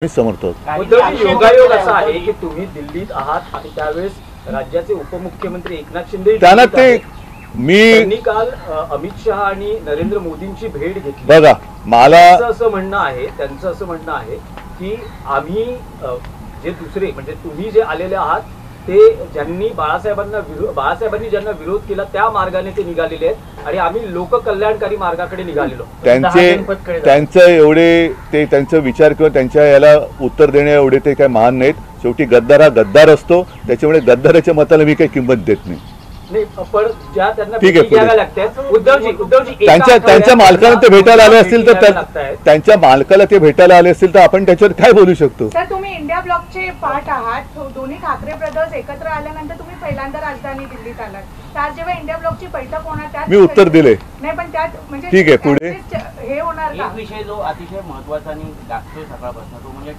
समर्थ योगायोग असा आहे की तुम्ही दिल्लीत आहात आणि त्यावेळेस राज्याचे उपमुख्यमंत्री एकनाथ शिंदे त्यांना ते मी काल अमित शहा आणि नरेंद्र मोदींची भेट घेतली। बघा मला असं म्हणणं आहे की आम्ही जे दुसरे म्हणजे तुम्ही जे आलेले आहात ते ज्यांनी बाळासाहेबांनी ज्यांना विरोध केला त्या मार्गाने ते निघालेले आहेत आणि आम्ही लोककल्याणकारी मार्गाकडे निघालेलो। त्यांचं एवढे ते त्यांचा विचार किंवा त्यांच्या याला उत्तर देणे एवढे ते काय महान नाहीत। शेवटी गद्दार हा गद्दार असतो, त्याच्यामुळे गद्दाराच्या मताला मी काही किंमत देत नाही। त्यांच्या मालकाला ते भेटायला आले असतील तर त्यांच्या मालकाला ते भेटायला आले असतील तर आपण त्याच्यावर काय बोलू शकतो। सर तुम्ही इंडिया ब्लॉकचे पार्ट आहात, दोन्ही ठाकरे ब्रदर्स एकत्र आल्यानंतर तुम्ही पहिल्यांदा राजधानी दिल्लीत आलात, तर जेव्हा इंडिया ब्लॉकची बैठक होणार त्यात मी उत्तर दिले नाही, पण त्यात म्हणजे ठीक आहे पुढे हे होणार का? एक विषय जो अतिशय महत्त्वाचा आणि गाजतोय सकाळपासून तो म्हणजे